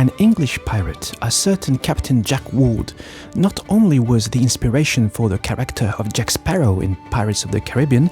An English pirate, a certain Captain Jack Ward, not only was the inspiration for the character of Jack Sparrow in Pirates of the Caribbean,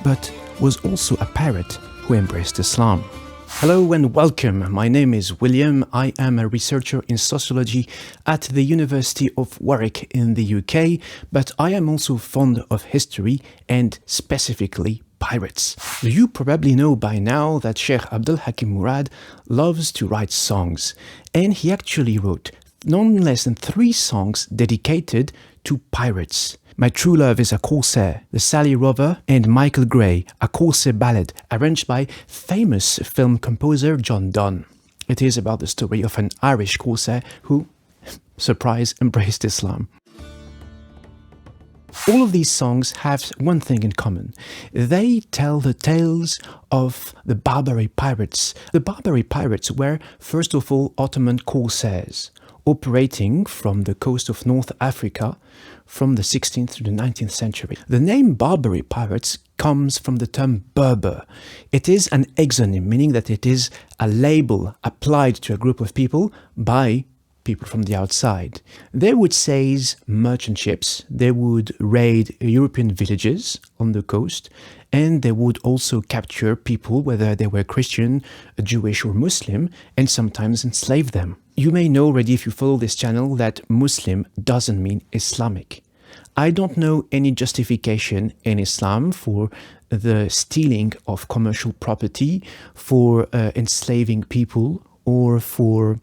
but was also a pirate who embraced Islam. Hello and welcome, my name is William, I am a researcher in sociology at the University of Warwick in the UK, but I am also fond of history and specifically pirates. You probably know by now that Sheikh Abdal Hakim Murad loves to write songs, and he actually wrote none less than 3 songs dedicated to pirates. My True Love is a Corsair, The Sally Rover, and Michael Gray, a Corsair ballad arranged by famous film composer John Donne. It is about the story of an Irish Corsair who, surprise, embraced Islam. All of these songs have one thing in common. They tell the tales of the Barbary Pirates. The Barbary Pirates were, first of all, Ottoman corsairs, operating from the coast of North Africa from the 16th to the 19th century. The name Barbary Pirates comes from the term Berber. It is an exonym, meaning that it is a label applied to a group of people by people from the outside. They would seize merchant ships, they would raid European villages on the coast, and they would also capture people, whether they were Christian, Jewish or Muslim, and sometimes enslave them. You may know already, if you follow this channel, that Muslim doesn't mean Islamic. I don't know any justification in Islam for the stealing of commercial property, for enslaving people, or for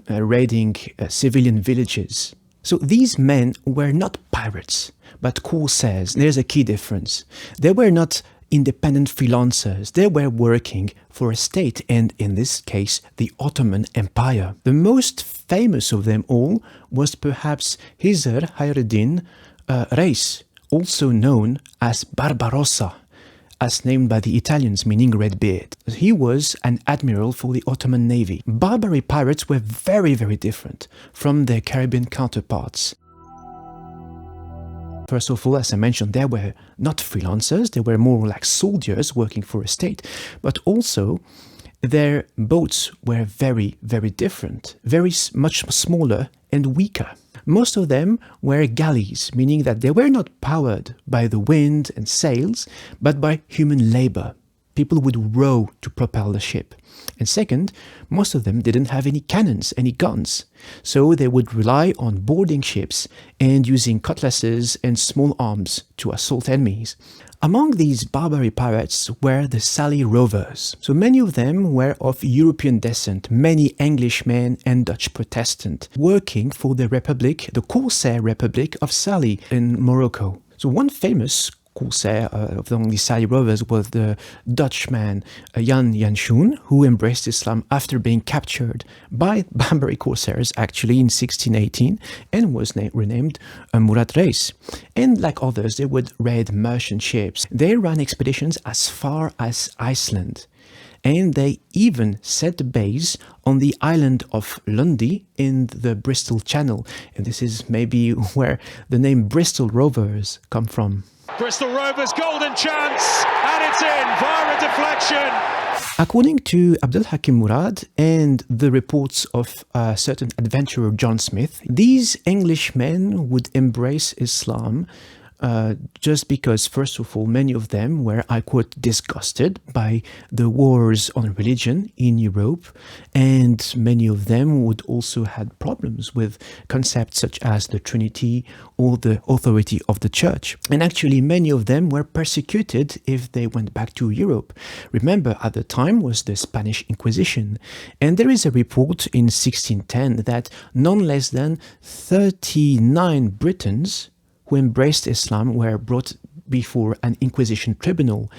raiding civilian villages. So these men were not pirates, but corsairs. There's a key difference. They were not independent freelancers. They were working for a state, and in this case, the Ottoman Empire. The most famous of them all was perhaps Hizr Hayreddin Reis, also known as Barbarossa, as named by the Italians, meaning red beard. He was an admiral for the Ottoman Navy. Barbary pirates were very, very different from their Caribbean counterparts. First of all, as I mentioned, they were not freelancers, they were more like soldiers working for a state, but also their boats were very, very different, much smaller and weaker. Most of them were galleys, meaning that they were not powered by the wind and sails, but by human labor. People would row to propel the ship. And second, most of them didn't have any cannons, any guns. So they would rely on boarding ships and using cutlasses and small arms to assault enemies. Among these Barbary pirates were the Sally Rovers. So many of them were of European descent, many Englishmen and Dutch Protestant, working for the Republic, the Corsair Republic of Sally in Morocco. So one famous Corsair of the Sally Rovers was the Dutchman Jan Janszoon, who embraced Islam after being captured by Barbary Corsairs actually in 1618 and was renamed Murad Reis. And like others, they would raid merchant ships. They ran expeditions as far as Iceland. And they even set base on the island of Lundy in the Bristol Channel. And this is maybe where the name Bristol Rovers come from. Bristol Rovers golden chance, and it's in via a deflection. According to Abdal Hakim Murad and the reports of a certain adventurer John Smith, these Englishmen would embrace Islam just because, first of all, many of them were, I quote, disgusted by the wars on religion in Europe, and many of them would also had problems with concepts such as the Trinity or the authority of the Church. And actually, many of them were persecuted if they went back to Europe. Remember, at the time was the Spanish Inquisition, and there is a report in 1610 that none less than 39 Britons who embraced Islam were brought before an Inquisition tribunal,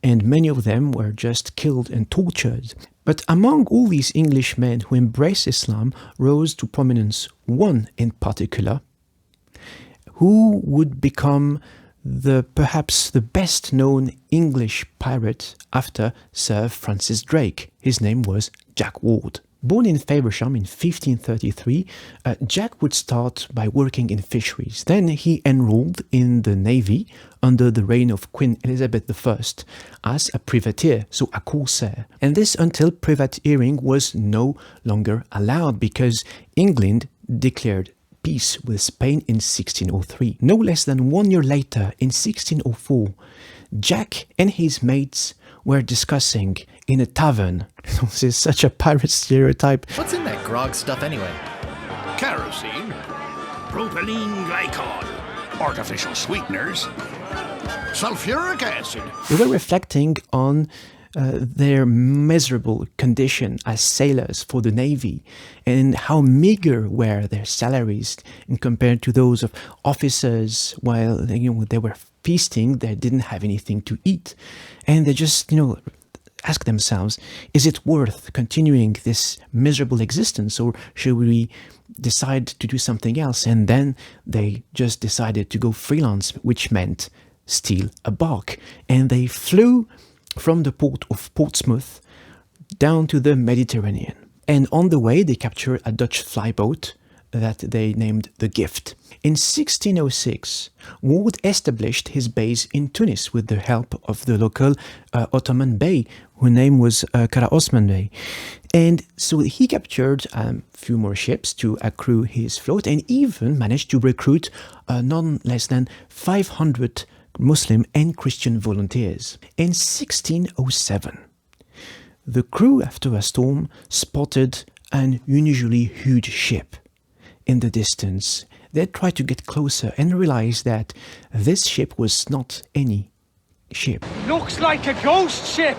and many of them were just killed and tortured. But among all these Englishmen who embraced Islam rose to prominence one in particular, who would become perhaps the best known English pirate after Sir Francis Drake. His name was Jack Ward. Born in Faversham in 1533, Jack would start by working in fisheries. Then he enrolled in the navy under the reign of Queen Elizabeth I as a privateer, so a corsair. And this until privateering was no longer allowed because England declared peace with Spain in 1603. No less than 1 year later, in 1604, Jack and his mates were discussing in a tavern. This is such a pirate stereotype. What's in that grog stuff anyway? Kerosene, propylene glycol, artificial sweeteners, sulfuric acid. They were reflecting on their miserable condition as sailors for the Navy and how meager were their salaries in compared to those of officers. While they were feasting, they didn't have anything to eat. And they just, ask themselves, is it worth continuing this miserable existence, or should we decide to do something else? And then they just decided to go freelance, which meant steal a bark. And they flew from the port of Portsmouth down to the Mediterranean. And on the way, they captured a Dutch flyboat that they named the Gift. In 1606, Ward established his base in Tunis with the help of the local Ottoman Bey, whose name was Kara Osman Bey. And so he captured a few more ships to accrue his float and even managed to recruit none less than 500 Muslim and Christian volunteers. In 1607, the crew, after a storm, spotted an unusually huge ship in the distance. They tried to get closer and realized that this ship was not any ship. Looks like a ghost ship.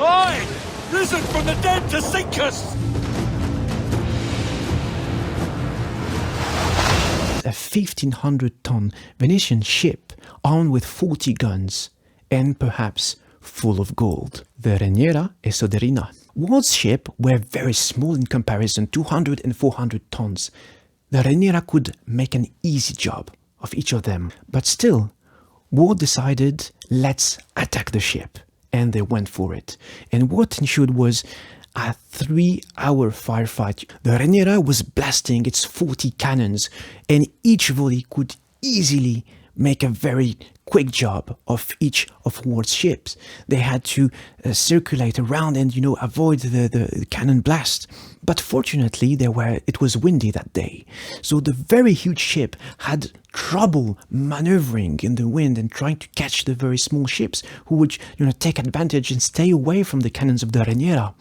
Aye, risen from the dead to sink us. A 1,500-ton Venetian ship armed with 40 guns and perhaps full of gold. The Reniera e Soderina. Ward's ships were very small in comparison, 200 and 400 tons. The Reniera could make an easy job of each of them. But still, Ward decided, let's attack the ship. And they went for it. And what ensued was a 3-hour firefight. The Reniera was blasting its 40 cannons, and each volley could easily make a very quick job of each of Ward's ships. They had to circulate around and, avoid the cannon blast. But fortunately, it was windy that day. So the very huge ship had trouble maneuvering in the wind and trying to catch the very small ships who would, take advantage and stay away from the cannons of the Reniera.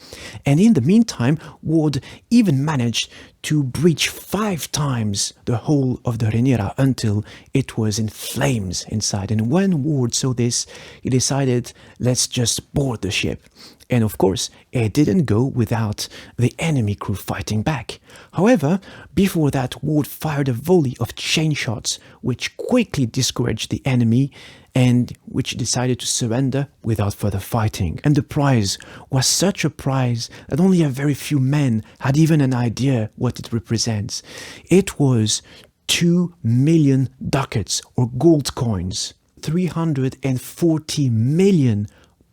And in the meantime, Ward even managed to breach 5 times the hull of the Reniera until it was in flames inside. And when Ward saw this, he decided, let's just board the ship. And of course, it didn't go without the enemy crew fighting back. However, before that, Ward fired a volley of chain shots, which quickly discouraged the enemy and which decided to surrender without further fighting. And the prize was such a prize that only a very few men had even an idea what it represents. It was 2 million ducats or gold coins, 340 million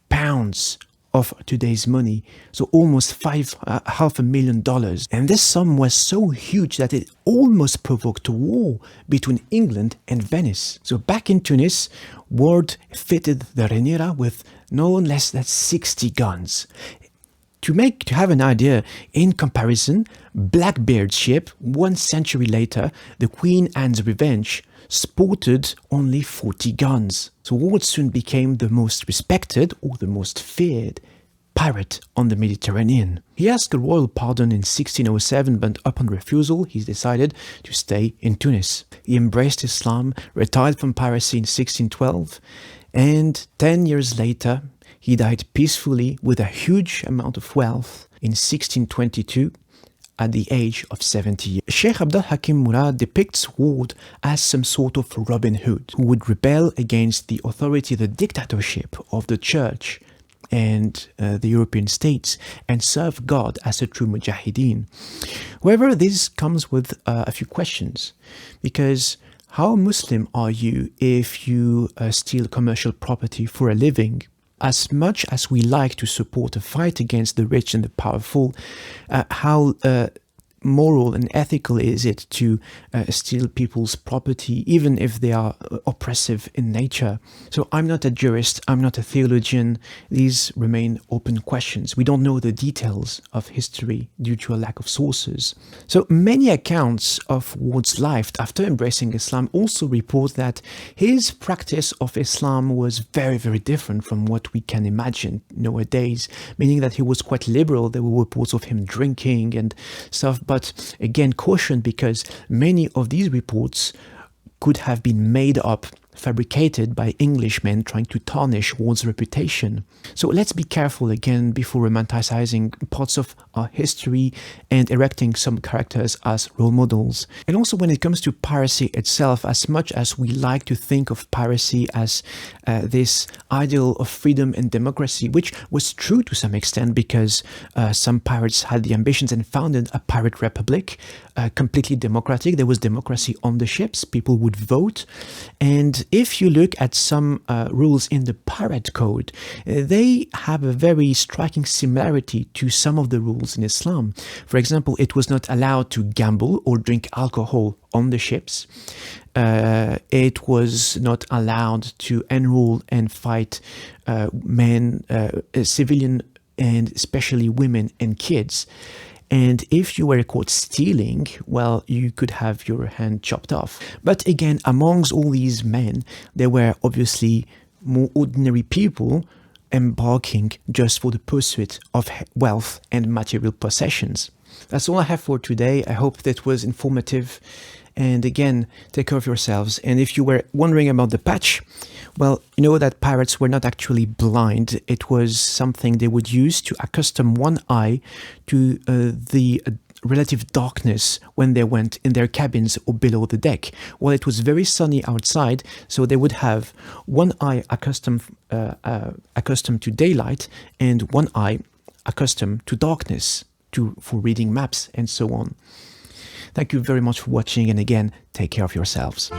pounds of today's money, so almost $500,000. And this sum was so huge that it almost provoked a war between England and Venice. So back in Tunis, Ward fitted the Reniera with no less than 60 guns. To have an idea, in comparison, Blackbeard's ship, 1 century later, the Queen Anne's Revenge, sported only 40 guns. So Ward soon became the most respected or the most feared pirate on the Mediterranean. He asked a royal pardon in 1607, but upon refusal, he decided to stay in Tunis. He embraced Islam, retired from piracy in 1612, and 10 years later, he died peacefully with a huge amount of wealth in 1622 at the age of 70 years. Sheikh Abdal Hakim Murad depicts Ward as some sort of Robin Hood who would rebel against the authority, the dictatorship of the church and the European states and serve God as a true mujahideen. However, this comes with a few questions, because how Muslim are you if you steal commercial property for a living? As much as we like to support a fight against the rich and the powerful, how moral and ethical is it to steal people's property, even if they are oppressive in nature? So I'm not a jurist, I'm not a theologian. These remain open questions. We don't know the details of history due to a lack of sources. So many accounts of Ward's life after embracing Islam also report that his practice of Islam was very, very different from what we can imagine nowadays, meaning that he was quite liberal. There were reports of him drinking and stuff, but again, caution, because many of these reports could have been made up, fabricated by Englishmen trying to tarnish Ward's reputation. So let's be careful again before romanticizing parts of our history and erecting some characters as role models. And also when it comes to piracy itself, as much as we like to think of piracy as this ideal of freedom and democracy, which was true to some extent because some pirates had the ambitions and founded a pirate republic, completely democratic. There was democracy on the ships, people would vote, and if you look at some rules in the Pirate Code, they have a very striking similarity to some of the rules in Islam. For example, it was not allowed to gamble or drink alcohol on the ships. It was not allowed to enroll and fight men, civilian, and especially women and kids. And if you were caught stealing, well, you could have your hand chopped off. But again, amongst all these men, there were obviously more ordinary people embarking just for the pursuit of wealth and material possessions. That's all I have for today. I hope that was informative. And again, take care of yourselves. And if you were wondering about the patch, well, you know that pirates were not actually blind. It was something they would use to accustom one eye to the relative darkness when they went in their cabins or below the deck. Well, it was very sunny outside, so they would have one eye accustomed to daylight and one eye accustomed to darkness for reading maps and so on. Thank you very much for watching, and again, take care of yourselves.